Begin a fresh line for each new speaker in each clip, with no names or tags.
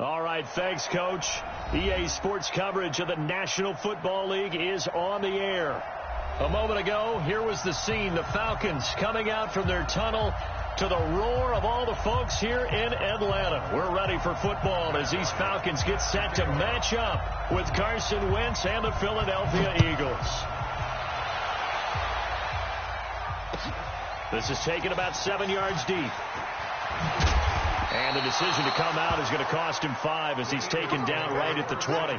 All right, thanks, Coach. EA Sports coverage of the National Football League is on the air. A moment ago, here was the scene. The Falcons coming out from their tunnel to the roar of all the folks here in Atlanta. We're ready for football as these Falcons get set to match up with Carson Wentz and the Philadelphia Eagles. This is taken about 7 yards deep. And the decision to come out is going to cost him 5 as he's taken down right at the 20.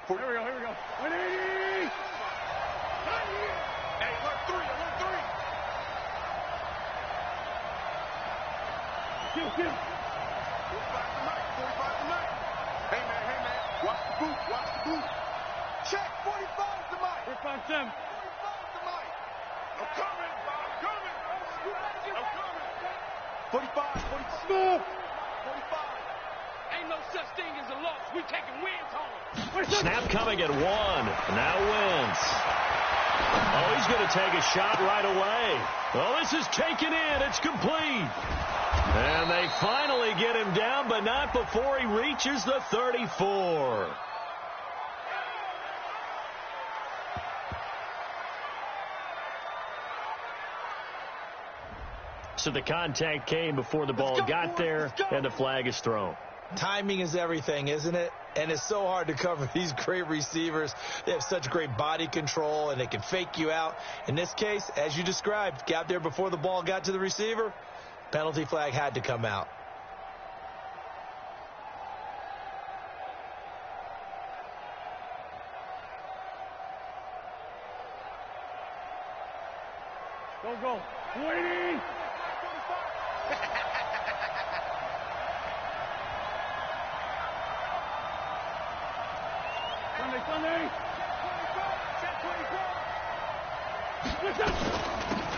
Here we go, here we go. 180! Hey, look, 3, I want 3. Kill. 45 tonight, 45 tonight. Hey, man, watch the boot. Check, 45 tonight. 45 tonight. I'm coming. 45. Ain't no such thing as a loss. We taking wins home.
Snap coming at 1. Now Wentz. Oh, he's going to take a shot right away. Oh, this is taken in. It's complete. And they finally get him down, but not before he reaches the 34. So the contact came before the ball got there, and the flag is thrown.
Timing is everything, isn't it? And it's so hard to cover these great receivers. They have such great body control, and they can fake you out. In this case, as you described, got there before the ball got to the receiver. Penalty flag had to come out.
Go. 180! Sunday.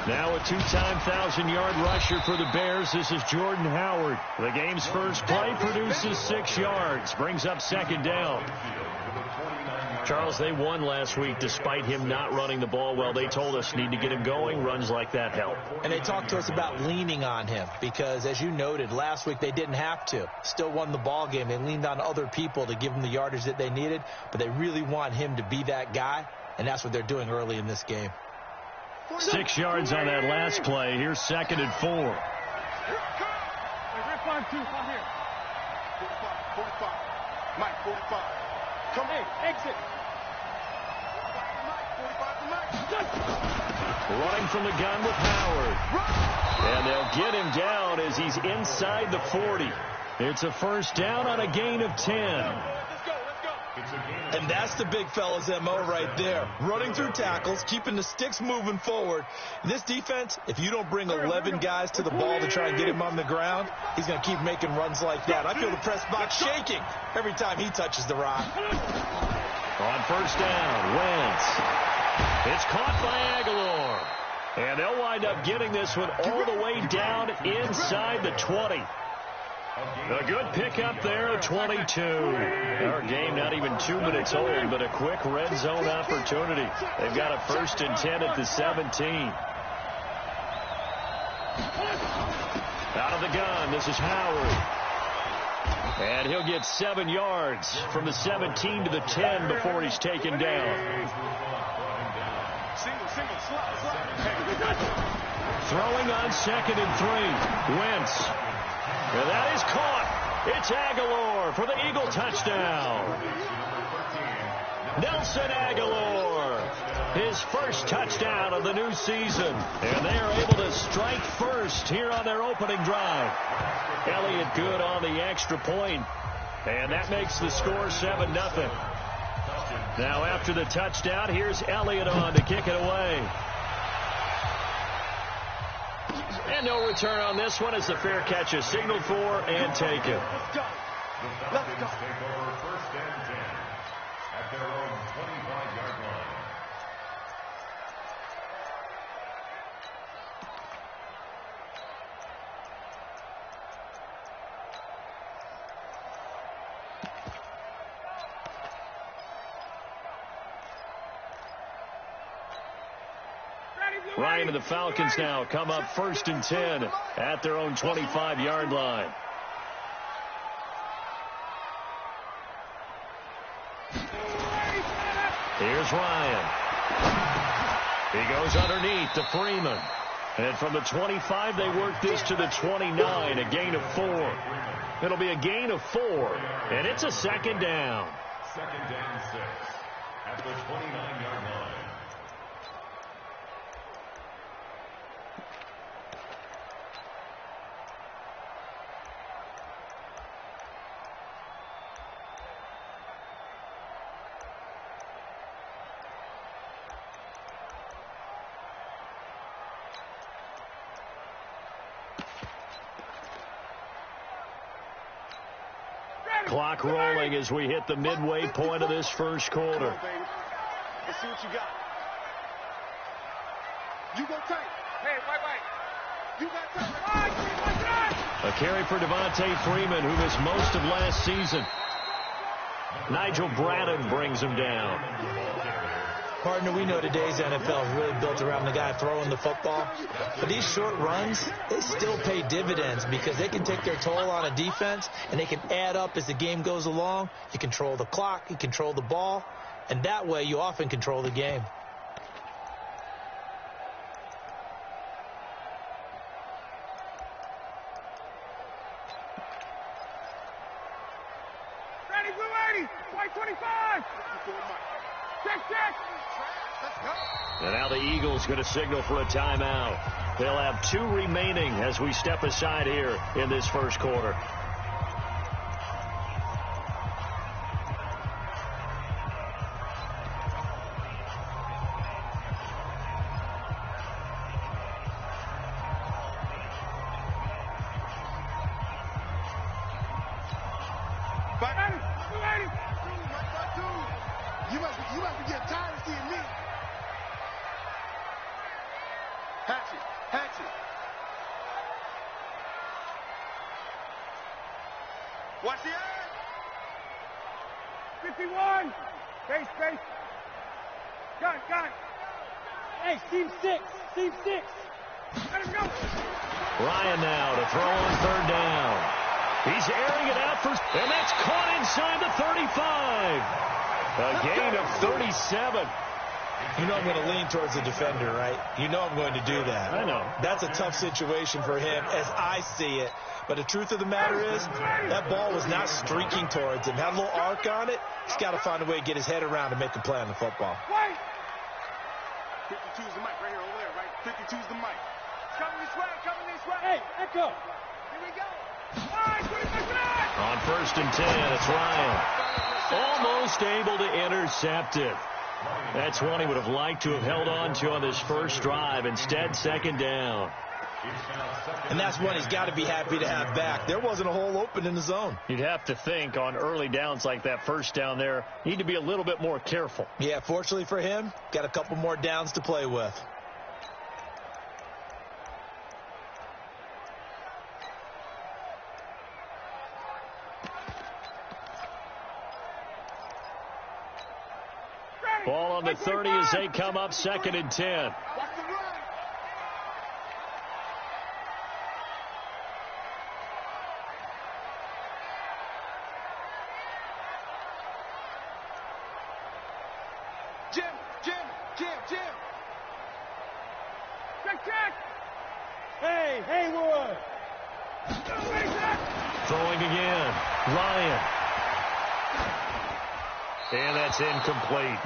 Now a 2-time 1,000-yard rusher for the Bears. This is Jordan Howard. The game's first play produces 6 yards. Brings up second down. Charles, they won last week despite him not running the ball well. They told us need to get him going. Runs like that help.
And they talked to us about leaning on him because, as you noted, last week they didn't have to. Still won the ball game. They leaned on other people to give them the yardage that they needed, but they really want him to be that guy, and that's what they're doing early in this game.
6 yards on that last play. Here's 2nd and 4.
Rip 5-2, come here. 45. Mike, 45. Come in, exit. 45.
Running from the gun with Howard. And they'll get him down as he's inside the 40. It's a first down on a gain of 10.
Let's go.
And that's the big fella's MO right there. Running through tackles, keeping the sticks moving forward. This defense, if you don't bring 11 guys to the ball to try and get him on the ground, he's going to keep making runs like that. I feel the press box shaking every time he touches the rock.
On first down, Wentz. It's caught by Aguilar. And they'll wind up getting this one all the way down inside the 20. A good pickup there at 22. Our game not even 2 minutes old, but a quick red zone opportunity. They've got a 1st and 10 at the 17. Out of the gun, this is Howard. And he'll get 7 yards from the 17 to the 10 before he's taken down. Throwing on 2nd and 3. Wentz. And that is caught. It's Aguilar for the Eagle touchdown. Nelson Aguilar, his first touchdown of the new season. And they are able to strike first here on their opening drive. Elliott good on the extra point. And that makes the score 7-0. Now after the touchdown, here's Elliott on to kick it away. And no return on this one as the fair catch is signaled for and taken.
Let's go. Take over 1st and 10 at their own 25-yard line.
Ryan and the Falcons now come up 1st and 10 at their own 25-yard line. Here's Ryan. He goes underneath to Freeman. And from the 25, they work this to the 29, a gain of 4. It'll be a gain of 4, and it's a 2nd down.
2nd down 6 at the 29-yard line.
Clock rolling as we hit the midway point of this first quarter.
Let's see what you got. You go tight. Hey, wait. You got tight.
A carry for Devontae Freeman, who missed most of last season. Nigel Bradden brings him down.
Partner, we know today's NFL is really built around the guy throwing the football. But these short runs, they still pay dividends because they can take their toll on a defense, and they can add up as the game goes along. You control the clock, you control the ball, and that way you often control the game.
Ready, blue 80, white 25. Check.
And now the Eagles going to signal for a timeout. They'll have 2 remaining as we step aside here in this first quarter.
You must be getting tired of seeing me. Hatchet. Watch the eye. 51. Space. Got it. Hey, Team 6. Let him go.
Ryan now to throw on 3rd down. He's airing it out and that's caught inside the 35. A gain of 37.
You know I'm going to lean towards the defender, right? You know I'm going to do that.
I know.
That's a tough situation for him as I see it. But the truth of the matter is, that ball was not streaking towards him. Had a little arc on it. He's got to find a way to get his head around and make a play on the football.
52's the mic right here over there, right? 52's the mic. Coming this way. Hey, Echo. Here we go.
On 1st and 10, it's Ryan. Almost able to intercept it. That's one he would have liked to have held on to on this first drive. Instead, 2nd down.
And that's one he's got to be happy to have back. There wasn't a hole open in the zone.
You'd have to think on early downs like that first down there, need to be a little bit more careful.
Yeah, fortunately for him, got a couple more downs to play with.
Ball on the 30 as they come up 2nd and 10.
Jim. Check. Hey, Haywood.
Throwing again. Ryan. And that's incomplete.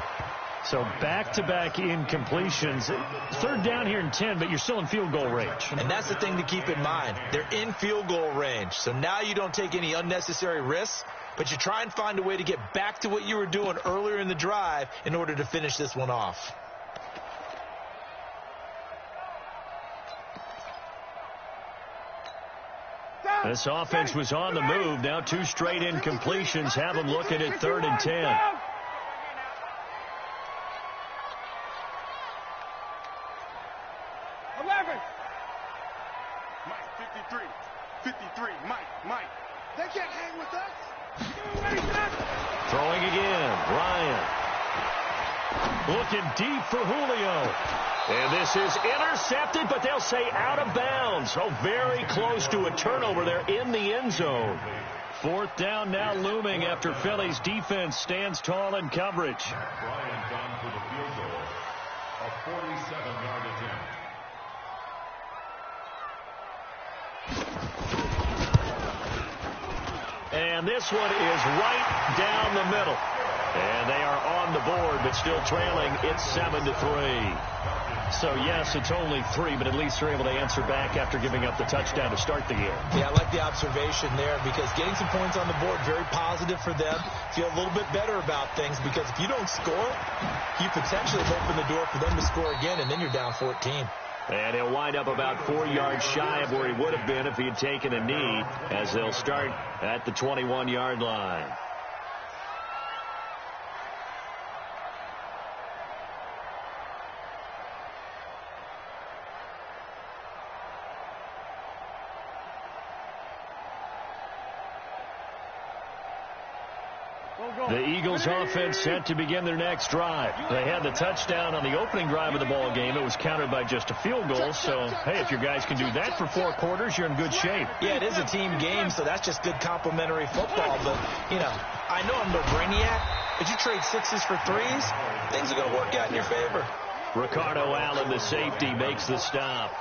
So back-to-back incompletions. 3rd down here and 10, but you're still in field goal range.
And that's the thing to keep in mind. They're in field goal range. So now you don't take any unnecessary risks, but you try and find a way to get back to what you were doing earlier in the drive in order to finish this one off.
This offense was on the move. Now 2 straight incompletions have them looking at 3rd and 10.
Mike, 53, Mike. They can't hang with us.
Throwing again, Ryan. Looking deep for Julio. And this is intercepted, but they'll say out of bounds. Oh, very close to a turnover there in the end zone. Fourth down now looming after Philly's defense stands tall in coverage.
Bryant on for the field goal. A 47-yard attempt.
And this one is right down the middle. And they are on the board, but still trailing. It's 7-3. So, yes, it's only 3, but at least they're able to answer back after giving up the touchdown to start the game.
Yeah, I like the observation there because getting some points on the board, very positive for them. Feel a little bit better about things because if you don't score, you potentially open the door for them to score again, and then you're down 14.
And he'll wind up about 4 yards shy of where he would have been if he had taken a knee, as they'll start at the 21-yard line. The Eagles offense set to begin their next drive. They had the touchdown on the opening drive of the ball game. It was countered by just a field goal. So, hey, if your guys can do that for 4 quarters, you're in good shape.
Yeah, it is a team game, so that's just good complimentary football. But, you know, I know I'm no brainiac, but you trade 6s for 3s, things are going to work out in your favor.
Ricardo Allen, the safety, makes the stop.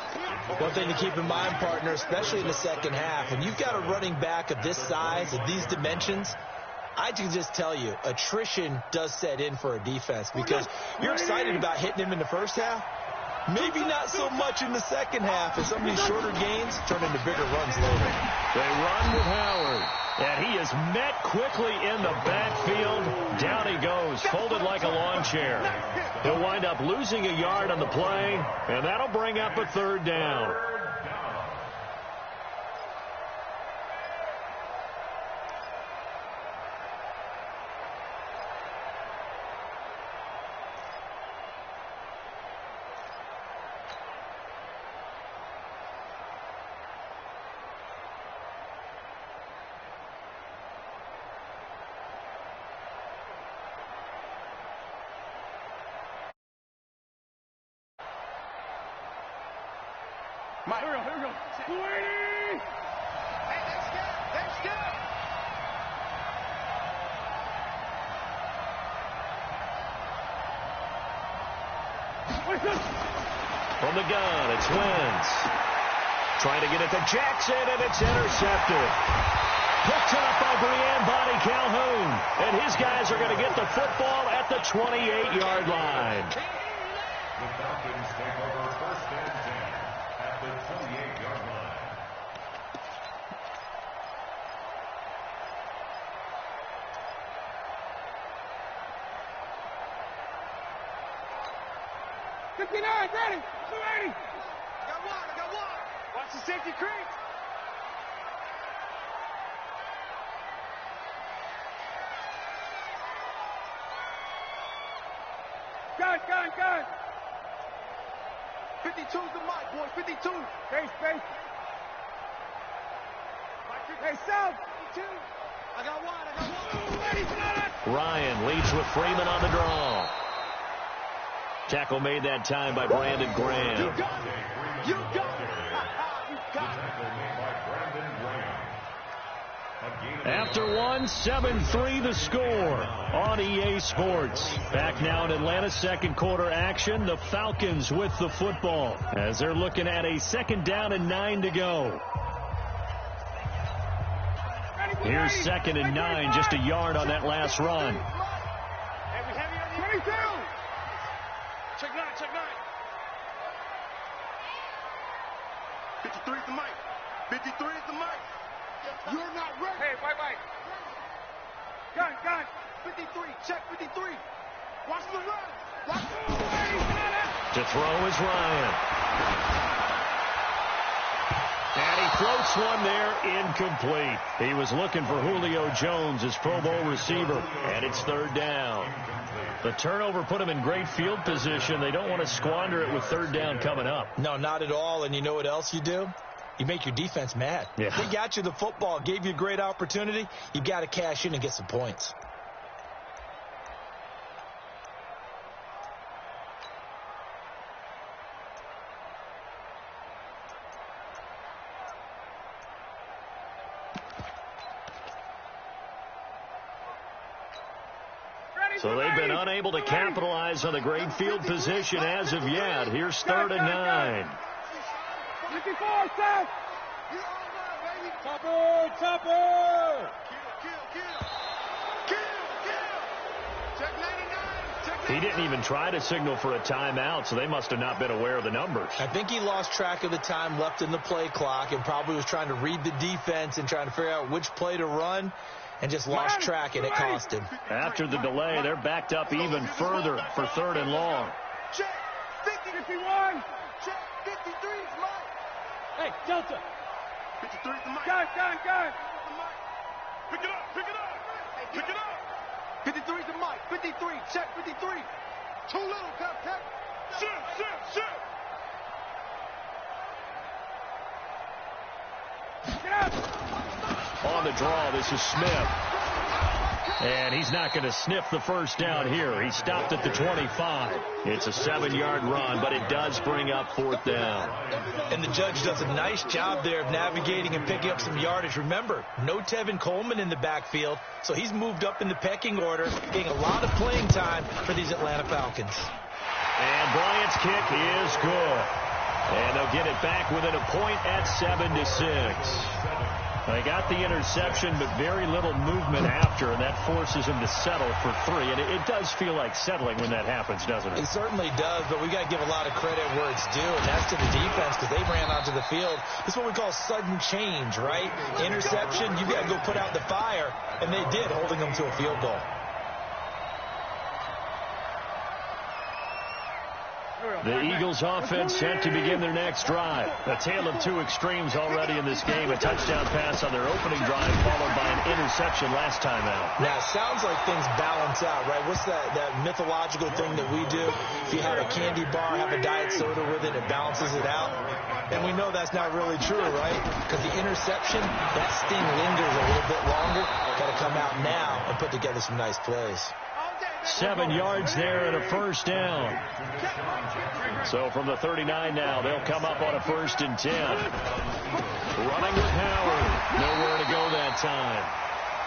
One thing to keep in mind, partner, especially in the second half, when you've got a running back of this size, of these dimensions, I can just tell you, attrition does set in for a defense because you're excited about hitting him in the first half. Maybe not so much in the second half as some of these shorter gains turn into bigger runs later.
They run with Howard, and he is met quickly in the backfield. Down he goes, folded like a lawn chair. He'll wind up losing a yard on the play, and that'll bring up a 3rd down.
Mike, here we go. 280! Hey, that's good.
From the gun, it's Wentz. Trying to get it to Jackson, and it's intercepted. Picked up by Brian Bonnie Calhoun. And his guys are going to get the football at the 28-yard line.
The Falcons take over 1st and 10 at the 28-yard line.
Ready? 280! I got one. Watch the safety creep. Gun. 52's the mic, boy. 52. Space. Hey, South. 52. I got one.
Ryan leads with Freeman on the draw. Tackle made that time by Brandon Graham.
You got it. You got it.
After 7-3 the score on EA Sports. Back now in Atlanta's second quarter action. The Falcons with the football as they're looking at a 2nd down and 9 to go. Here's 2nd and 9, just a yard on that last run.
22. Check 9. 53 is the mic. 53 is the mic. You're not ready. Hey, wait. Gun. 53. Check 53. Watch the run.
To throw is Ryan. And he floats one there, incomplete. He was looking for Julio Jones, his Pro Bowl receiver, and it's 3rd down. The turnover put him in great field position. They don't want to squander it with 3rd down coming up.
No, not at all. And you know what else you do? You make your defense mad.
Yeah.
They got you the football, gave you a great opportunity. You got to cash in and get some points.
So they've been unable to capitalize on the great field position as of yet. Here's 3rd and 9.
54, Seth. Chopper, chopper. Kill. Check 99.
He didn't even try to signal for a timeout, so they must have not been aware of the numbers.
I think he lost track of the time left in the play clock and probably was trying to read the defense and trying to figure out which play to run and just lost track, and it cost him.
After the delay, they're backed up even further for 3rd and long.
Check 51. Check 53 is Mike. Hey, Delta. 53 is the Mike. Go. Pick it up. 53 is the Mike. 53. Check 53. Too little, Tech. Shift. Get out.
On the draw, this is Smith. And he's not going to sniff the first down here. He stopped at the 25. It's a 7-yard run, but it does bring up 4th down.
And the judge does a nice job there of navigating and picking up some yardage. Remember, no Tevin Coleman in the backfield, so he's moved up in the pecking order, getting a lot of playing time for these Atlanta Falcons.
And Bryant's kick is good. And they'll get it back within a point at 7-6. They got the interception, but very little movement after, and that forces him to settle for 3. And it does feel like settling when that happens, doesn't it?
It certainly does, but we got to give a lot of credit where it's due, and that's to the defense because they ran onto the field. This is what we call sudden change, right? Interception, you got to go put out the fire, and they did, holding them to a field goal.
The Eagles offense set to begin their next drive. A tale of 2 extremes already in this game. A touchdown pass on their opening drive followed by an interception last time out.
Now, it sounds like things balance out, right? What's that mythological thing that we do? If you have a candy bar, have a diet soda with it, it balances it out. And we know that's not really true, right? Because the interception, that sting lingers a little bit longer. Got to come out now and put together some nice plays.
7 yards there and a 1st down. So from the 39 now, they'll come up on a 1st and 10. Running with Howard. Nowhere to go that time.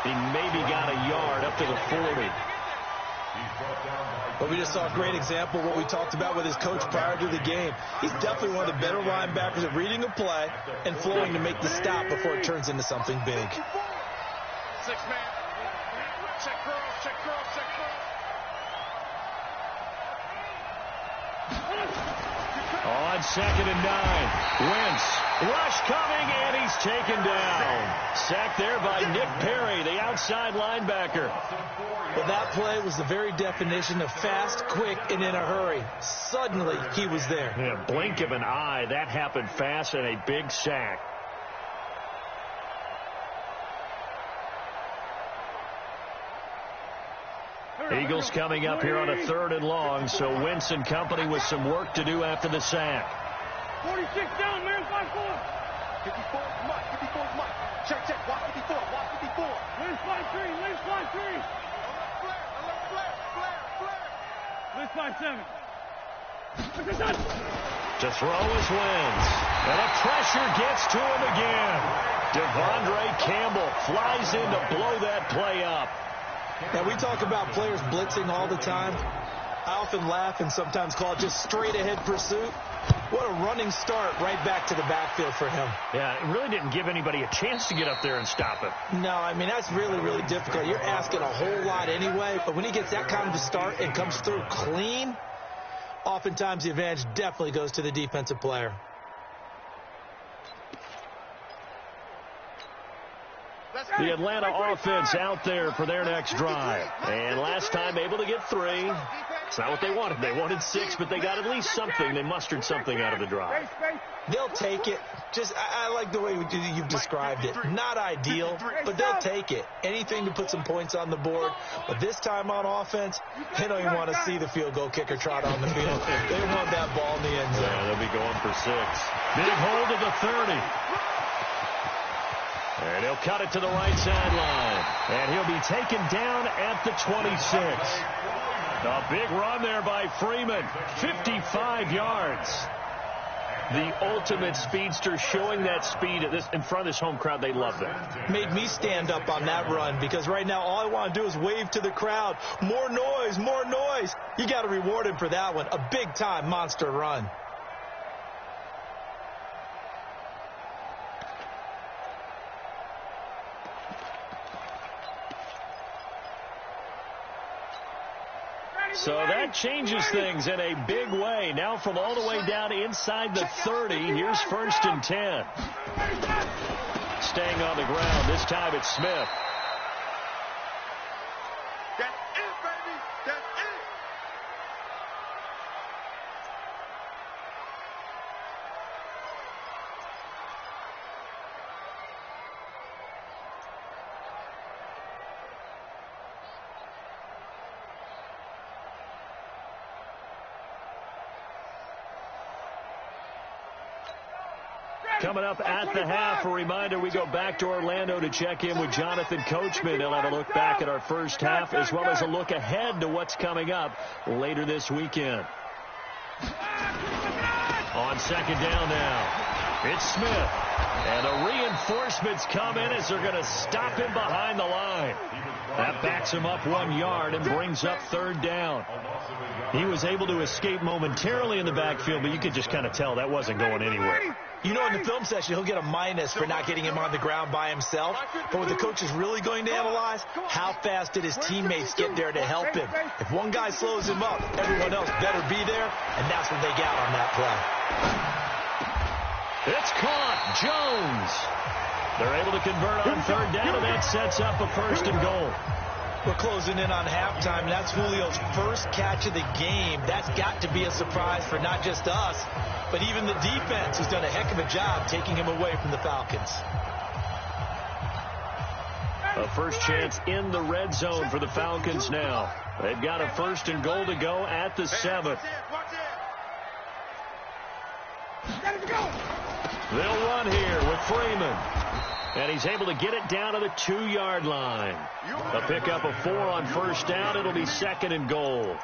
He maybe got a yard up to the 40.
But we just saw a great example of what we talked about with his coach prior to the game. He's definitely one of the better linebackers at reading a play and flowing to make the stop before it turns into something big.
6-man. Check cross.
On 2nd and 9. Wentz. Rush coming, and he's taken down. Sacked there by Nick Perry, the outside linebacker.
Well, that play was the very definition of fast, quick, and in a hurry. Suddenly, he was there.
Yeah, blink of an eye. That happened fast and a big sack. Eagles coming up here on a 3rd and long, so Wentz and company with some work to do after the sack.
46 down, man, 5-4. 54 is Mike. Check. Watch 54. Lynch fly 3. Lynch fly 7.
To throw is Wentz. And a pressure gets to him again. Devondre Campbell flies in to blow that play up.
Now, we talk about players blitzing all the time. I often laugh and sometimes call it just straight-ahead pursuit. What a running start right back to the backfield for him.
Yeah, it really didn't give anybody a chance to get up there and stop him.
No, I mean, that's really, really difficult. You're asking a whole lot anyway, but when he gets that kind of a start and comes through clean, oftentimes the advantage definitely goes to the defensive player.
The Atlanta offense out there for their next drive. And last time able to get 3. It's not what they wanted. They wanted 6, but they got at least something. They mustered something out of the drive.
They'll take it. I like the way you've described it. Not ideal, but they'll take it. Anything to put some points on the board. But this time on offense, they don't even want to see the field goal kicker trot on the field. They want that ball in the end zone.
Yeah, they'll be going for 6. Big hold of the 30. And he'll cut it to the right sideline. And he'll be taken down at the 26. A big run there by Freeman. 55 yards. The ultimate speedster, showing that speed in front of this home crowd. They love that.
Made me stand up on that run because right now all I want to do is wave to the crowd. More noise, more noise. You got to reward him for that one. A big-time monster run.
So that changes things in a big way. Now from all the way down inside the 30, here's 1st and 10. Staying on the ground. This time it's Smith.
That's it, baby. That's it.
Coming up at the half, a reminder, we go back to Orlando to check in with Jonathan Coachman. He'll have a look back at our first half as well as a look ahead to what's coming up later this weekend. On 2nd down now, it's Smith. And the reinforcements come in as they're going to stop him behind the line. That backs him up 1 yard and brings up 3rd down. He was able to escape momentarily in the backfield, but you could just kind of tell that wasn't going anywhere.
You know, in the film session, he'll get a minus for not getting him on the ground by himself. But what the coach is really going to analyze, how fast did his teammates get there to help him? If one guy slows him up, everyone else better be there, and that's what they got on that play.
It's caught. Jones. They're able to convert on 3rd down, and that sets up a 1st and goal.
We're closing in on halftime, and that's Julio's first catch of the game. That's got to be a surprise for not just us, but even the defense, who's done a heck of a job taking him away from the Falcons.
A first chance in the red zone for the Falcons now. They've got a 1st and goal to go at the 7th. They'll run here with Freeman. And he's able to get it down to the 2-yard line. A pickup of 4 on 1st down. It'll be 2nd and goal.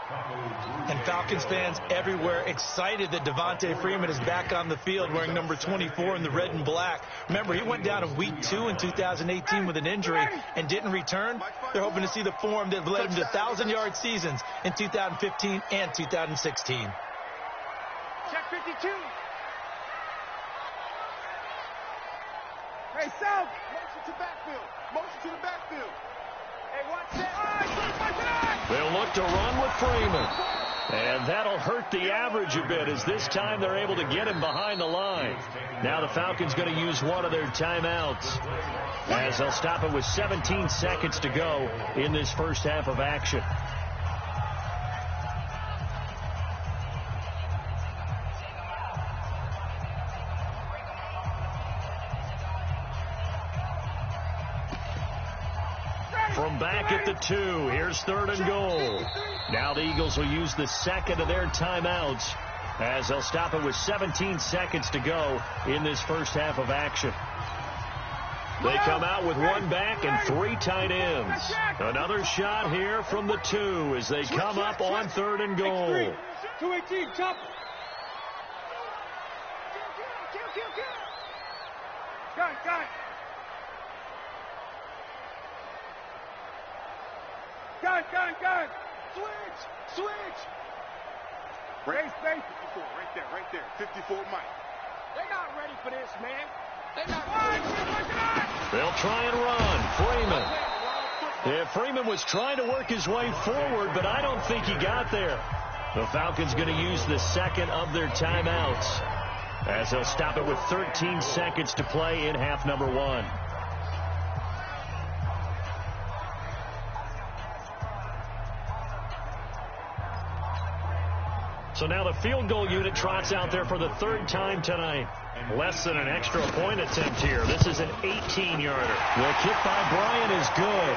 And Falcons fans everywhere excited that Devontae Freeman is back on the field wearing number 24 in the red and black. Remember, he went down in week 2 in 2018 with an injury and didn't return. They're hoping to see the form that led him to 1,000-yard seasons in 2015 and 2016.
Check 52. Hey, South, motion to backfield. Motion to the backfield. Hey, watch that.
They'll look to run with Freeman. And that'll hurt the average a bit as this time they're able to get him behind the line. Now the Falcons going to use one of their timeouts as they'll stop it with 17 seconds to go in this first half of action. From back at the 2, here's 3rd and goal. Now the Eagles will use the 2nd of their timeouts as they'll stop it with 17 seconds to go in this first half of action. They come out with 1 back and 3 tight ends. Another shot here from the 2 as they come up on 3rd and goal.
218, chop. Got it. Gun. Switch. Race, 54, right there. 54, Mike. They not ready for this, man. They not ready.
They'll try and run. Freeman. Yeah, Freeman was trying to work his way forward, but I don't think he got there. The Falcons going to use the 2nd of their timeouts as they'll stop it with 13 seconds to play in half number 1. So now the field goal unit trots out there for the 3rd time tonight. Less than an extra point attempt here. This is an 18-yarder. The kick by Bryant is good.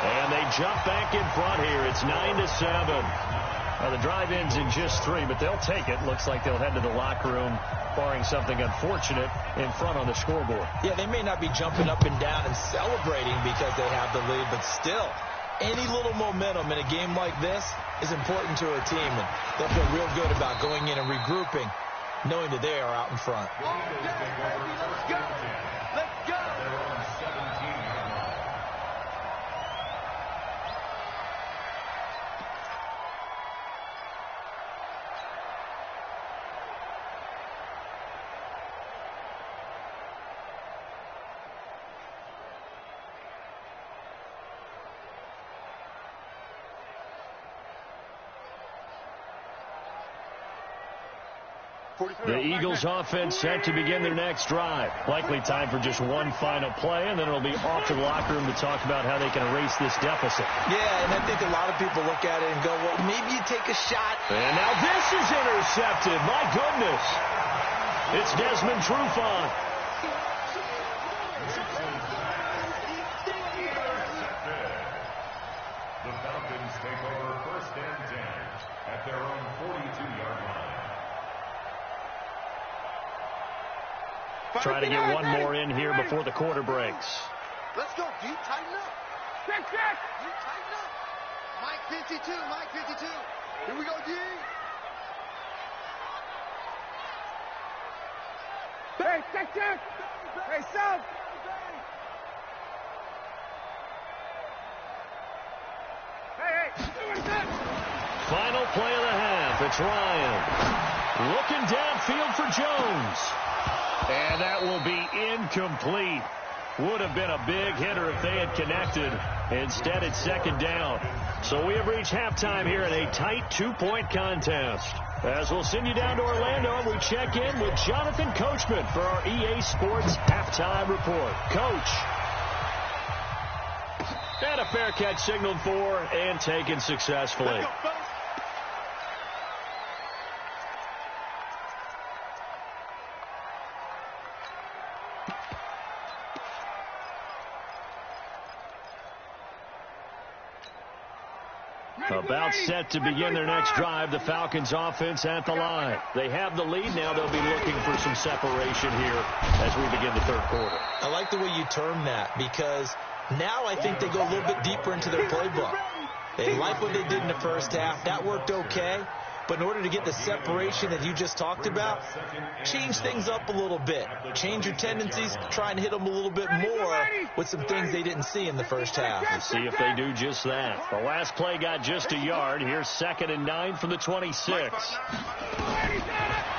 And they jump back in front here. It's 9-7. The drive ends in just 3, but they'll take it. Looks like they'll head to the locker room, barring something unfortunate in front on the scoreboard.
Yeah, they may not be jumping up and down and celebrating because they have the lead, but still, any little momentum in a game like this is important to a team, and they'll feel real good about going in and regrouping knowing that they are out in front.
Let's go. Let's go.
The Eagles offense set to begin their next drive. Likely time for just one final play, and then it'll be off to the locker room to talk about how they can erase this deficit.
Yeah, and I think a lot of people look at it and go, well, maybe you take a shot.
And now this is intercepted. My goodness. It's Desmond Trufant.
The Falcons take over 1st and 10 at their own 42-yard line.
Try to get one more in here before the quarter breaks.
Let's go, D. Tighten up.
Check.
D, tighten up. Mike 52. Here we go, D.
Hey, check. Hey, South. Hey, what is that?
Final play of the half. It's Ryan. Looking downfield for Jones. And that will be incomplete. Would have been a big hitter if they had connected. Instead, it's 2nd down. So we have reached halftime here in a tight 2-point contest. As we'll send you down to Orlando, and we check in with Jonathan Coachman for our EA Sports Halftime Report. Coach. And a fair catch signaled for and taken successfully. About set to begin their next drive. The Falcons offense at the line. They have the lead. Now they'll be looking for some separation here as we begin the 3rd quarter.
I like the way you term that, because now I think they go a little bit deeper into their playbook. They like what they did in the 1st half. That worked okay. But in order to get the separation that you just talked about, change things up a little bit. Change your tendencies, try and hit them a little bit more with some things they didn't see in the 1st half.
Let's see if they do just that. The last play got just a yard. Here's 2nd and 9 from the 26.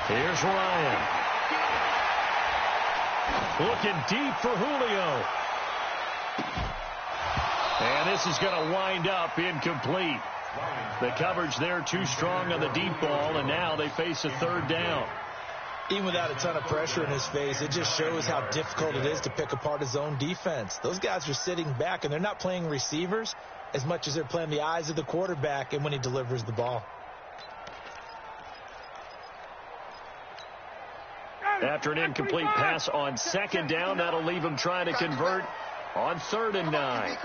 Here's Ryan. Looking deep for Julio. And this is going to wind up incomplete. The coverage there too strong on the deep ball, and now they face a 3rd down.
Even without a ton of pressure in his face, it just shows how difficult it is to pick apart his own defense. Those guys are sitting back, and they're not playing receivers as much as they're playing the eyes of the quarterback and when he delivers the ball.
After an incomplete pass on 2nd down, that'll leave him trying to convert on 3rd and 9.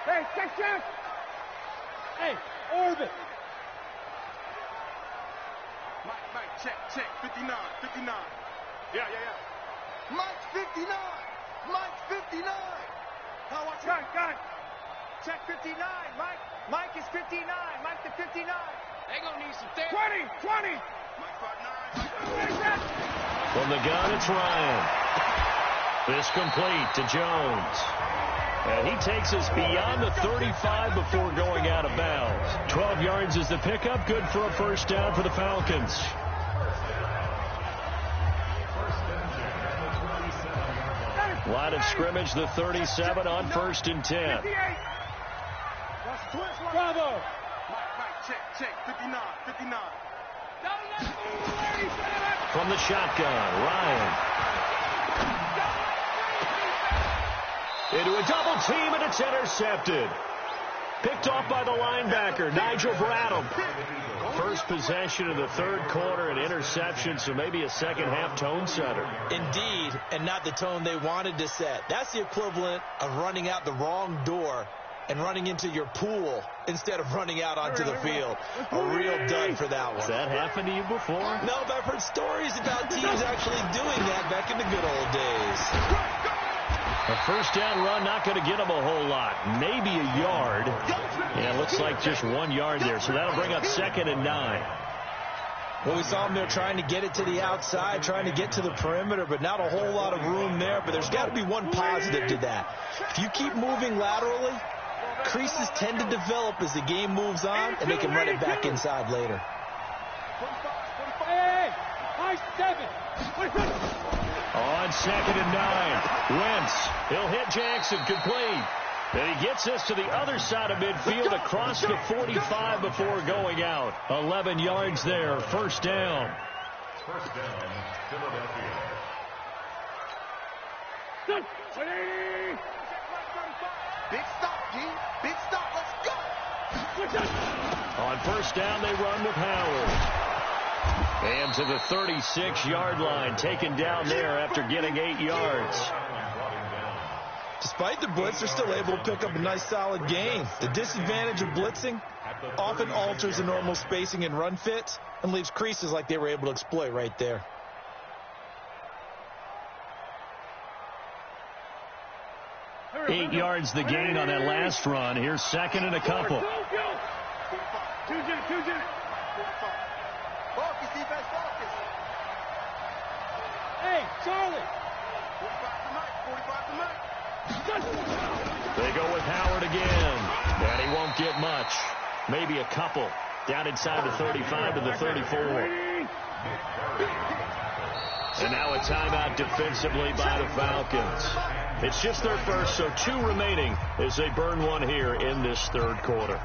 Hey, check. Hey, orbit.
Mike, check. 59. Yeah. Mike 59. Now watch it.
Got it.
Check 59. Mike is 59. Mike the 59. They gonna need some therapy.
20.
Mike 59.
From the gun, it's Ryan. This complete to Jones. And he takes us beyond the 35 before going out of bounds. 12 yards is the pickup. Good for a 1st down for the Falcons. Line of scrimmage, the 37 on 1st and 10.
Bravo.
Mike, check. 59.
From the shotgun, Ryan. Into a double team, and it's intercepted. Picked off by the linebacker, Nigel Bradham. First possession of the 3rd quarter, an interception, so maybe a 2nd half tone setter.
Indeed, and not the tone they wanted to set. That's the equivalent of running out the wrong door and running into your pool instead of running out onto the field. A real dud for that one.
Has that happened to you before?
No, but I've heard stories about teams actually doing that back in the good old days.
A 1st down run, not going to get him a whole lot. Maybe a yard. Yeah, it looks like just 1 yard there. So that'll bring up 2nd and 9.
Well, we saw him there trying to get it to the outside, trying to get to the perimeter, but not a whole lot of room there. But there's got to be one positive to that. If you keep moving laterally, creases tend to develop as the game moves on, and they can run it back inside later.
Hey, high 7.
On 2nd and 9, Wentz. He'll hit Jackson, complete. And he gets this to the other side of midfield across the 45 before going out. 11 yards there, first down.
First down, Philadelphia.
Big stop, G. Big stop. Let's go.
On first down, they run with Howard. And to the 36-yard line, taken down there after getting 8 yards.
Despite the blitz, they're still able to pick up a nice solid gain. The disadvantage of blitzing often alters the normal spacing and run fits and leaves creases like they were able to exploit right there.
Eight yards the gain on that last run. Here's 2nd and a couple.
Focus, defense, focus.
Hey, Charlie.
45 tonight.
They go with Howard again, and he won't get much. Maybe a couple. Down inside the 35 to the 34. And now a timeout defensively by the Falcons. It's just their first, so 2 remaining as they burn one here in this third quarter.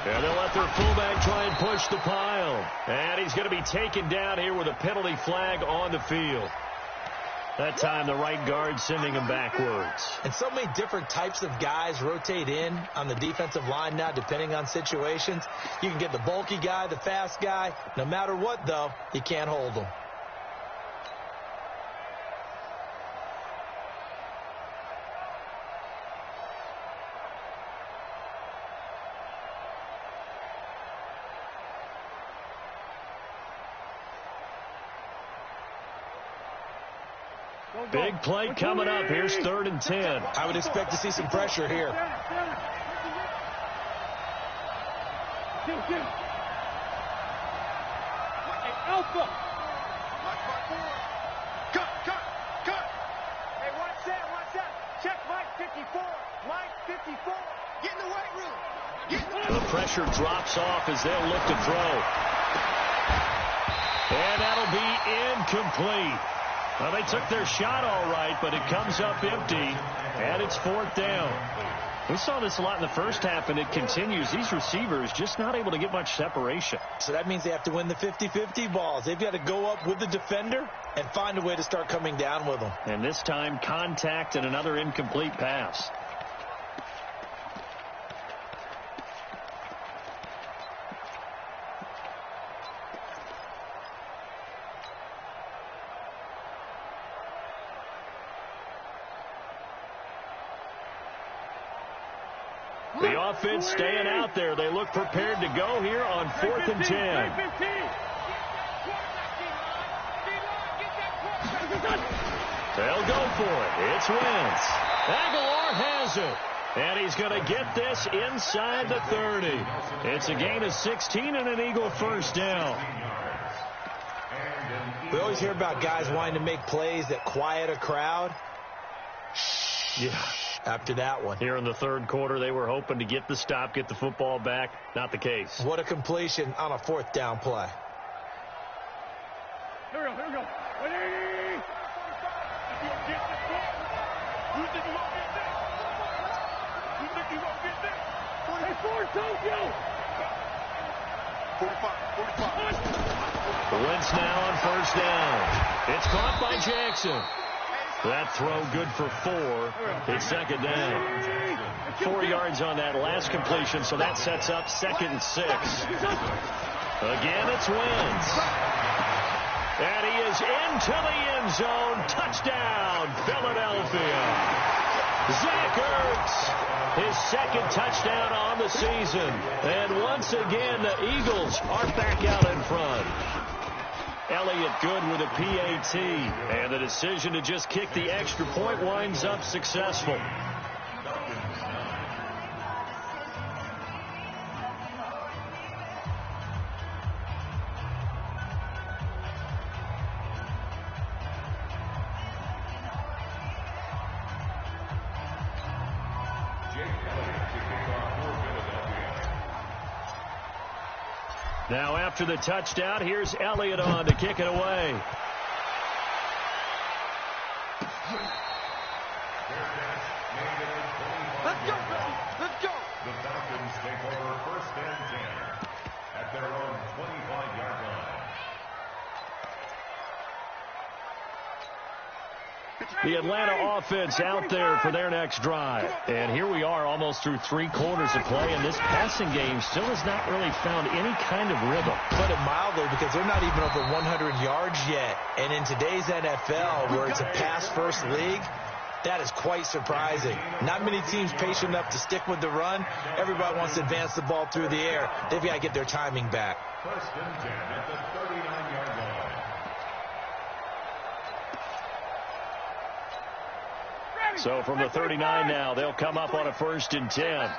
And they'll let their fullback try and push the pile. And he's going to be taken down here with a penalty flag on the field. That time the right guard sending him backwards.
And so many different types of guys rotate in on the defensive line now depending on situations. You can get the bulky guy, the fast guy. No matter what, though, you can't hold them.
Big play coming up. Here's 3rd and 10.
I would expect to see some pressure here.
Alpha.
Cut. Hey, watch that. Check Mike 54. Mike 54. Get in the weight room.
The pressure drops off as they'll look to throw. And that'll be incomplete. Well, they took their shot all right, but it comes up empty, and it's 4th down. We saw this a lot in the first half, and it continues. These receivers just not able to get much separation.
So that means they have to win the 50-50 balls. They've got to go up with the defender and find a way to start coming down with them.
And this time, contact and another incomplete pass. The offense staying out there. They look prepared to go here on 4th and 10. They'll go for it. It's Wentz. Aguilar has it. And he's going to get this inside the 30. It's a gain of 16 and an Eagle first down.
We always hear about guys wanting to make plays that quiet a crowd.
Yeah.
After that one.
Here in the third quarter, they were hoping to get the stop, get the football back. Not the case.
What a completion on a 4th down play.
Here we go. Ready?
You think you won't get this? You think you won't get this?
Hey, Ford, Tokyo!
45.
Wentz now on first down. It's caught by Jackson. That throw good for 4. It's 2nd down. 4 yards on that last completion, so that sets up 2nd and 6. Again, it's Wentz. And he is into the end zone. Touchdown, Philadelphia. Zach Ertz, his second touchdown on the season. And once again, the Eagles are back out in front. Elliott good with a PAT. And the decision to just kick the extra point winds up successful. Now after the touchdown, here's Elliott on to kick it away.
Let's go, baby. Let's go.
The Falcons take over 1st and 10 at their own 25-yard line.
The Atlanta offense out there for their next drive. And here we are almost through 3 quarters of play, and this passing game still has not really found any kind of rhythm.
Put it mildly, because they're not even over 100 yards yet. And in today's NFL, where it's a pass-first league, that is quite surprising. Not many teams patient enough to stick with the run. Everybody wants to advance the ball through the air. They've got to get their timing back.
1st and 10 at the 39-yard line.
So from the 39 now, they'll come up on a 1st and 10.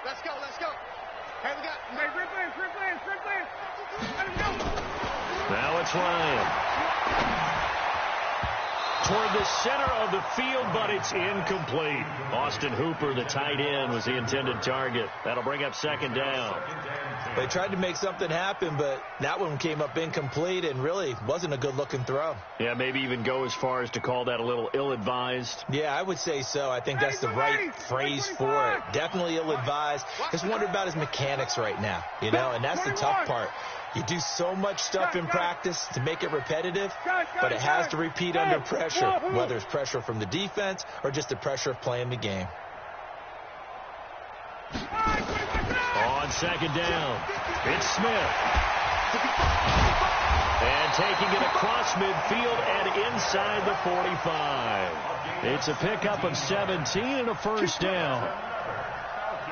Let's go, let's go. Hey, we got Let him go.
Now it's Ryan. Toward the center of the field, but it's incomplete. Austin Hooper, the tight end, was the intended target. That'll bring up 2nd down.
They tried to make something happen, but that one came up incomplete and really wasn't a good-looking throw.
Yeah, maybe even go as far as to call that a little ill-advised.
Yeah, I would say so. I think that's the right phrase for it. Definitely ill-advised. Just wonder about his mechanics right now, you know, and that's the tough part. You do so much stuff in practice to make it repetitive, but it has to repeat under pressure, whether it's pressure from the defense or just the pressure of playing the game.
On 2nd down, it's Smith. And taking it across midfield and inside the 45. It's a pickup of 17 and a 1st down.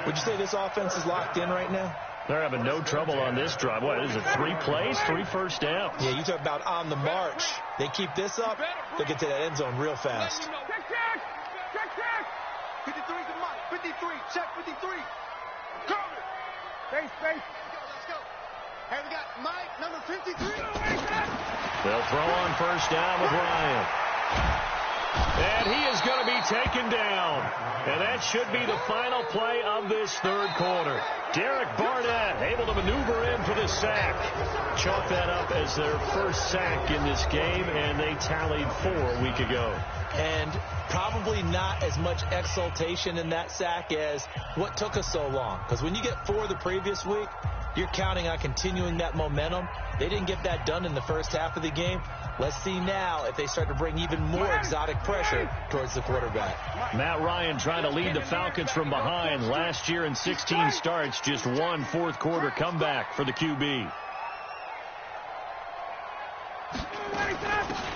Would you say this offense is locked in right now?
They're having no trouble on this drive. What is it, 3 plays, 3 first downs?
Yeah, you talk about on the march. They keep this up, they'll get to that end zone real fast.
Check. 53 to Mike. 53. Check 53. Cover. Space. Let's go. Hey, we got Mike, number 53.
They'll throw on 1st down with Ryan. And he is going to be taken down. And that should be the final play of this 3rd quarter. Derek Barnett able to maneuver in for the sack. Chalk that up as their first sack in this game, and they tallied 4 a week ago.
And probably not as much exultation in that sack as what took us so long. Because when you get 4 the previous week, you're counting on continuing that momentum. They didn't get that done in the first half of the game. Let's see now if they start to bring even more exotic pressure towards the quarterback.
Matt Ryan trying to lead the Falcons from behind. Last year in 16 starts, just 1 4th quarter comeback for the QB.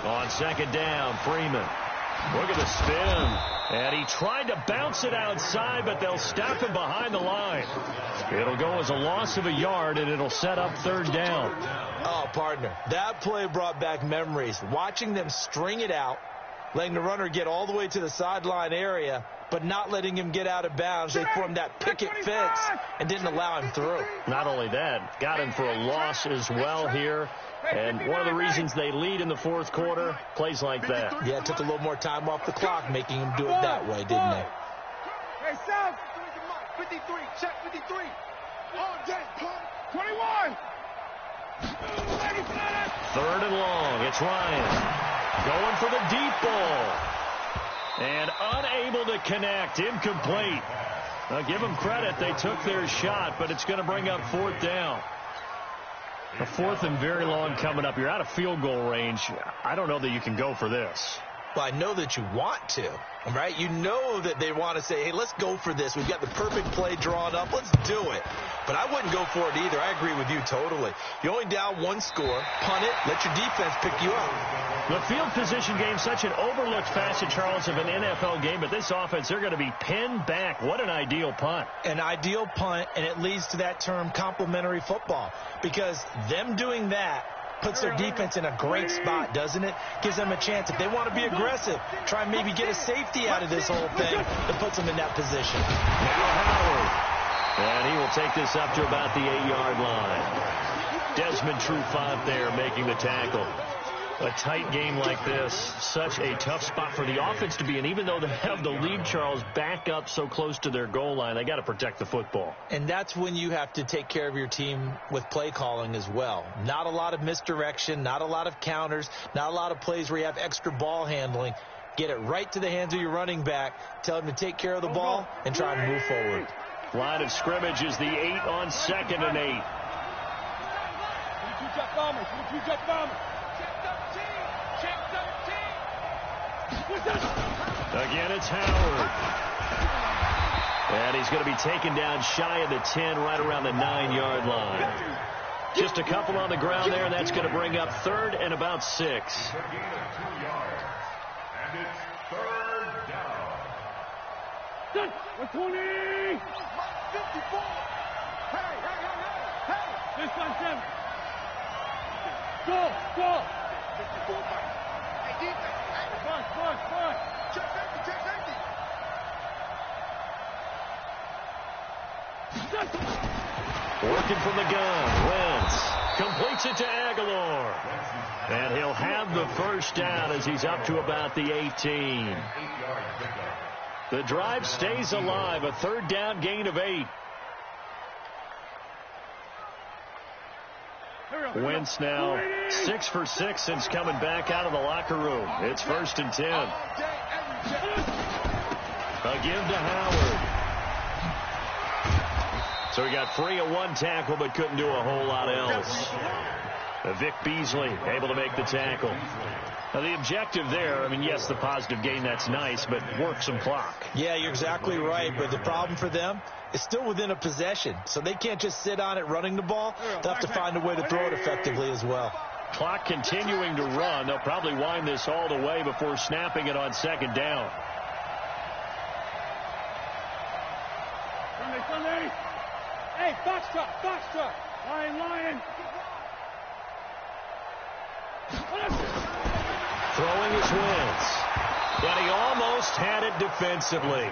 On 2nd down, Freeman. Look at the spin. And he tried to bounce it outside, but they'll stop him behind the line. It'll go as a loss of a yard, and it'll set up 3rd down.
Oh, partner, that play brought back memories. Watching them string it out, letting the runner get all the way to the sideline area, but not letting him get out of bounds. They formed that picket fence and didn't allow him through.
Not only that, got him for a loss as well here. And one of the reasons they lead in the 4th quarter, plays like that.
Yeah, it took a little more time off the clock, making him do it that way, didn't they?
Hey, South. 53. Check 53. All day, pump. 21.
3rd and long. It's Ryan going for the deep ball. And unable to connect. Incomplete. Now, give them credit. They took their shot, but it's going to bring up 4th down. A 4th and very long coming up. You're out of field goal range. I don't know that you can go for this.
Well, I know that you want to, right? You know that they want to say, hey, let's go for this. We've got the perfect play drawn up. Let's do it. but I wouldn't go for it either. I agree with you totally. You're only down one score. Punt it. Let your defense pick you up.
The field position game, such an overlooked facet, Charles, of an NFL game, but this offense, they're going to be pinned back. What an ideal punt.
An ideal punt, and it leads to that term complementary football, because them doing that puts their defense in a great spot, doesn't it? Gives them a chance. If they want to be aggressive, try and maybe get a safety out of this whole thing, that puts them in that position.
Now Howard. And he will take this up to about the 8-yard line. Desmond Trufant there making the tackle. A tight game like this, such a tough spot for the offense to be in. Even though they have the lead, Charles, back up so close to their goal line, they got to protect the football.
And that's when you have to take care of your team with play calling as well. Not a lot of misdirection, not a lot of counters, not a lot of plays where you have extra ball handling. Get it right to the hands of your running back. Tell him to take care of the ball and try and move forward.
Line of scrimmage is the 8 on 2nd and 8. Again, it's Howard. And he's going to be taken down shy of the 10, right around the 9-yard line. Just a couple on the ground there, and that's going to bring up 3rd and about 6.
And it's 3rd down.
120!
54. Hey.
This on 7. Go!
54 Mike. Hey, defense.
Push!
Check safety.
Working from the gun. Wentz completes it to Aguilar. And he'll have the first down as he's up to about the 18. The drive stays alive. A 3rd down gain of 8. Wentz now 6 for 6 since coming back out of the locker room. It's 1st and 10. Again to Howard. So he got free of 1 tackle but couldn't do a whole lot else. Vic Beasley able to make the tackle. Now the objective there, I mean, yes, the positive gain, that's nice, but work some clock.
Yeah, you're exactly right, but the problem for them is still within a possession, so they can't just sit on it running the ball. They'll have to find a way to throw it effectively as well.
Clock continuing to run. They'll probably wind this all the way before snapping it on 2nd down.
Sunday. Hey, box truck. Lion.
Throwing his Wentz. And he almost had it defensively.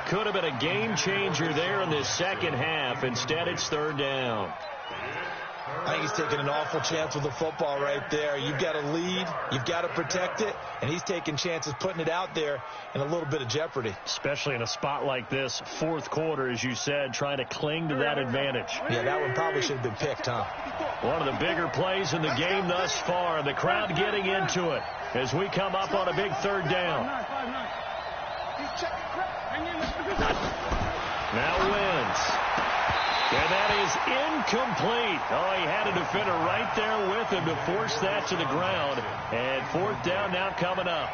Could have been a game changer there in this second half. Instead, it's 3rd down.
I think he's taking an awful chance with the football right there. You've got to lead. You've got to protect it. And he's taking chances putting it out there in a little bit of jeopardy.
Especially in a spot like this, 4th quarter, as you said, trying to cling to that advantage.
Yeah, that one probably should have been picked, huh?
One of the bigger plays in the game thus far. The crowd getting into it as we come up on a big 3rd down. Now Wentz. And that is incomplete. Oh, he had a defender right there with him to force that to the ground. And 4th down now coming up.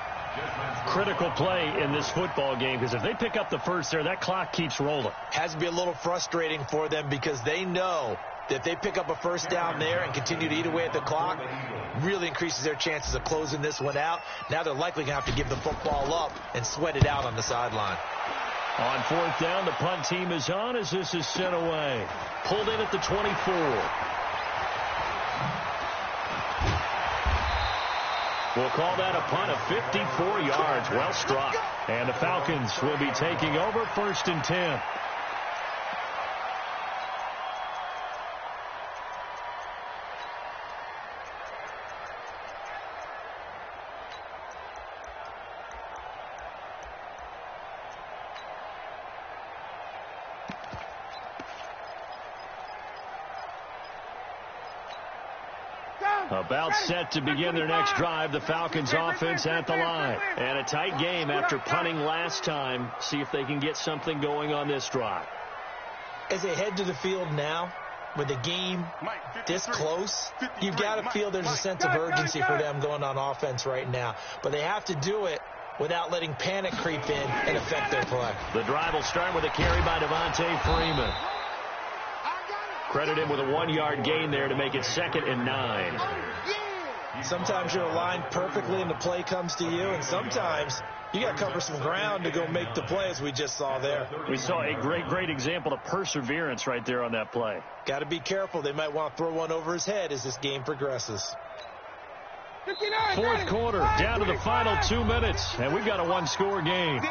Critical play in this football game, because if they pick up the first there, that clock keeps rolling.
Has to be a little frustrating for them because they know that if they pick up a first down there and continue to eat away at the clock, really increases their chances of closing this one out. Now they're likely going to have to give the football up and sweat it out on the sideline.
On 4th down, the punt team is on as this is sent away. Pulled in at the 24. We'll call that a punt of 54 yards. Well struck. And the Falcons will be taking over 1st and 10. About set to begin their next drive. The Falcons offense at the line. And a tight game after punting last time. See if they can get something going on this drive.
As they head to the field now, with the game this close, you've got to feel there's a sense of urgency for them going on offense right now. But they have to do it without letting panic creep in and affect their play.
The drive will start with a carry by Devontae Freeman. Credit him with a 1-yard gain there to make it 2nd and 9.
Sometimes you're aligned perfectly and the play comes to you, and sometimes you got to cover some ground to go make the play, as we just saw there.
We saw a great example of perseverance right there on that play.
Got to be careful. They might want to throw one over his head as this game progresses.
4th quarter, down to the final 2 minutes, and we've got a 1-score game.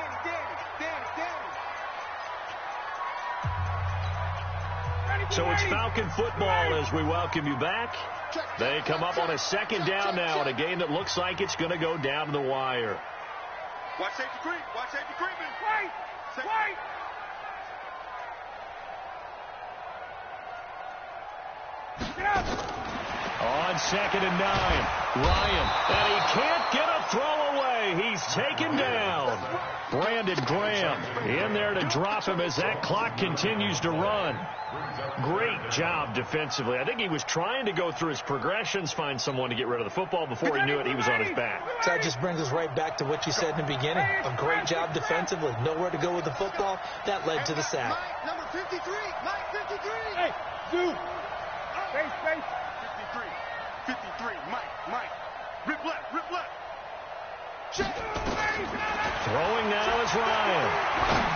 So it's Falcon football as we welcome you back. They come up on a 2nd down now in a game that looks like it's going to go down to the wire.
Watch safety creep. Watch safety creeping. Wait.
Get out.
On 2nd and 9, Ryan, and he can't get a throw away. He's taken down. Brandon Graham in there to drop him as that clock continues to run. Great job defensively. I think he was trying to go through his progressions, find someone to get rid of the football. Before he knew it, he was on his back.
So that just brings us right back to what you said in the beginning. A great job defensively. Nowhere to go with the football. That led to the sack.
Mike, number 53. Mike, 53.
Hey, dude. Face.
53. Mike. Rip left. Check.
Throwing now is Ryan.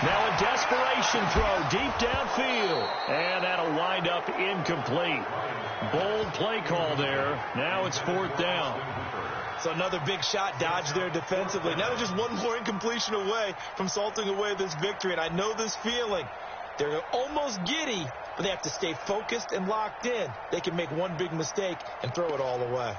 Now a desperation throw deep downfield. And that'll wind up incomplete. Bold play call there. Now it's 4th down.
So another big shot dodged there defensively. Now they're just one more incompletion away from salting away this victory. And I know this feeling. They're almost giddy, but they have to stay focused and locked in. They can make one big mistake and throw it all away.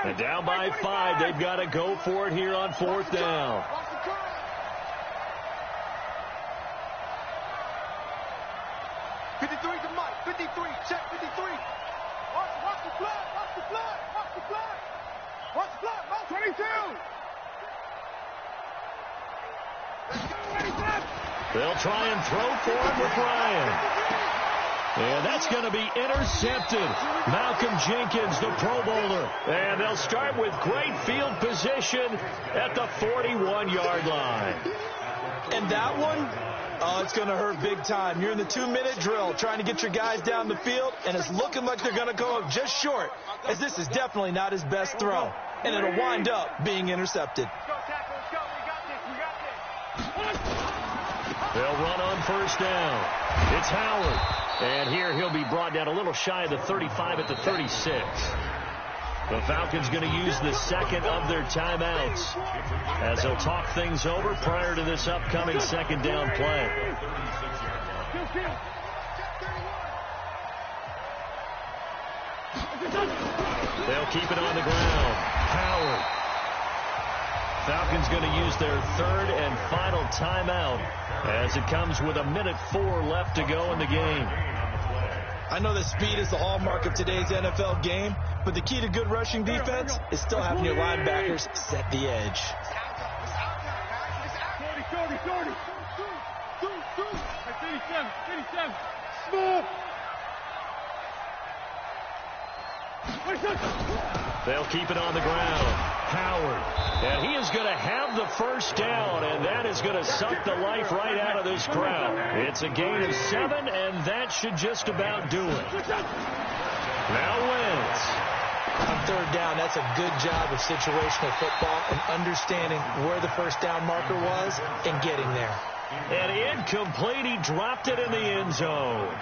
And down by 5, they've got to go for it here on 4th down.
Check 53. Watch the flag. Mike 22.
They'll try and throw for him with Ryan. And that's going to be intercepted. Malcolm Jenkins, the Pro Bowler. And they'll start with great field position at the 41-yard line.
And that one, it's going to hurt big time. You're in the 2-minute drill trying to get your guys down the field, and it's looking like they're going to go up just short, as this is definitely not his best throw. And it'll wind up being intercepted.
They'll run on 1st down. It's Howard. And here he'll be brought down a little shy of the 35 at the 36. The Falcons going to use the 2nd of their timeouts as they'll talk things over prior to this upcoming 2nd down play. They'll keep it on the ground. Howard. Falcons going to use their 3rd and final timeout as it comes with 1:04 left to go in the game.
I know that speed is the hallmark of today's NFL game, but the key to good rushing defense is still having your linebackers set the edge.
Shorty. 57. Small.
They'll keep it on the ground. Howard. And he is going to have the 1st down, and that is going to suck the life right out of this crowd. It's a gain of 7, and that should just about do it. Now Wentz.
On 3rd down, that's a good job of situational football and understanding where the 1st down marker was and getting there.
And incomplete. He dropped it in the end zone.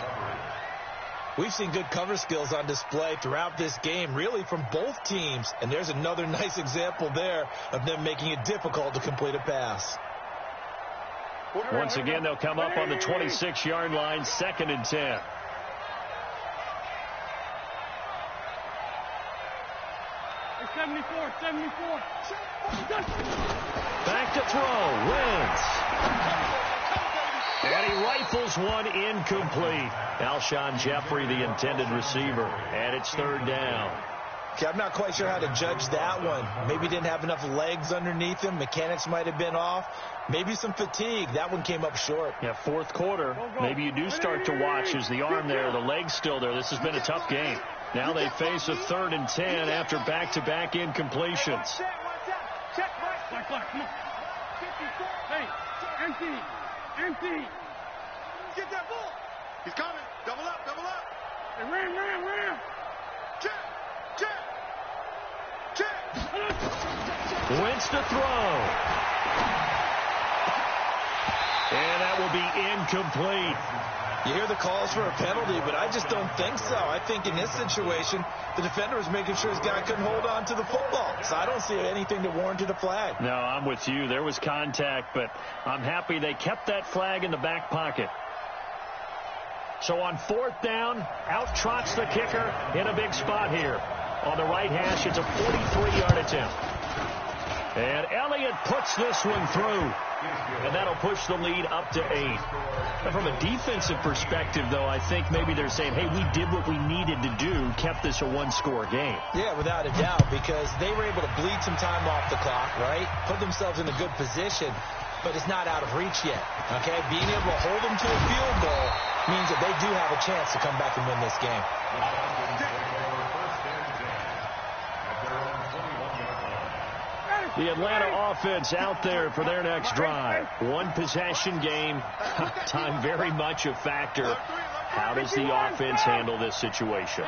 We've seen good cover skills on display throughout this game, really from both teams. And there's another nice example there of them making it difficult to complete a pass.
Once again, they'll come up on the 26-yard line, 2nd and 10.
Hey, 74.
Back to throw. Wentz. And he rifles one incomplete. Alshon Jeffrey, the intended receiver. And it's 3rd down.
Okay, I'm not quite sure how to judge that one. Maybe didn't have enough legs underneath him. Mechanics might have been off. Maybe some fatigue. That one came up short.
Yeah, 4th quarter. Maybe you do start to watch as the arm there, the leg's still there. This has been a tough game. Now they face a 3rd and 10 after back-to-back incompletions.
Hey, empty. Empty.
Get that ball. He's coming. Double up, double up.
Hey, ram.
Check.
Wentz to throw. And that will be incomplete.
You hear the calls for a penalty, but I just don't think so. I think in this situation, the defender was making sure his guy couldn't hold on to the football. So I don't see anything that warranted a flag.
No, I'm with you. There was contact, but I'm happy they kept that flag in the back pocket. So on 4th down, out trots the kicker in a big spot here. On the right hash, it's a 43-yard attempt. And Elliott puts this one through. And that'll push the lead up to 8. And from a defensive perspective, though, I think maybe they're saying, hey, we did what we needed to do, kept this a one-score game.
Yeah, without a doubt, because they were able to bleed some time off the clock, right? Put themselves in a good position, but it's not out of reach yet, okay? Being able to hold them to a field goal means that they do have a chance to come back and win this game.
The Atlanta offense out there for their next drive. One possession game. Time very much a factor. How does the offense handle this situation?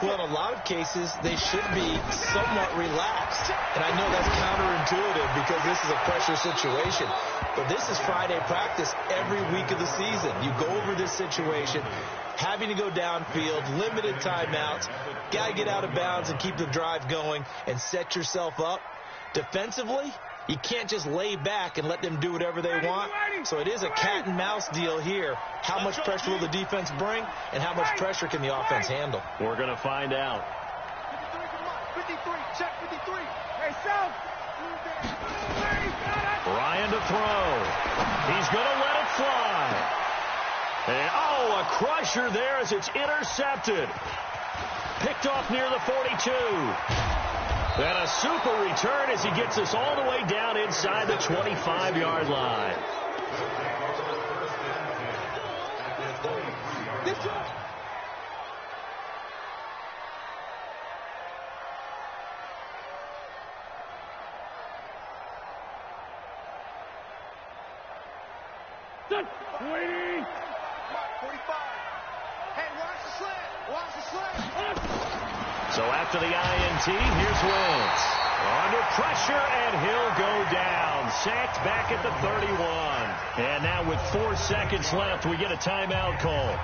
Well, in a lot of cases, they should be somewhat relaxed. And I know that's counterintuitive because this is a pressure situation. But this is Friday practice every week of the season. You go over this situation, having to go downfield, limited timeouts, got to get out of bounds and keep the drive going and set yourself up. Defensively, you can't just lay back and let them do whatever they want. So it is a cat and mouse deal here. How much pressure will the defense bring, and how much pressure can the offense handle?
We're going to find out.
53, check 53.
Hey, South.
Ryan to throw. He's going to let it fly. And, a crusher there as it's intercepted. Picked off near the 42. And a super return as he gets us all the way down inside the 25-yard line.
Waiting.
45. Hey, watch the slant. Watch the slant.
So after the INT, here's Wentz. Under pressure, and he'll go down. Sacked back at the 31. And now with 4 seconds left, we get a timeout call.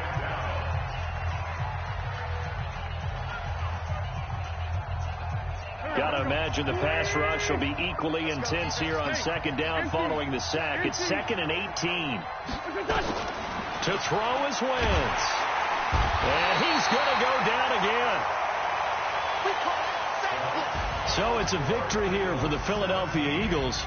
Got to imagine the pass rush will be equally intense here on 2nd down following the sack. It's 2nd and 18. To throw is Wentz. And he's going to go down again. So it's a victory here for the Philadelphia Eagles.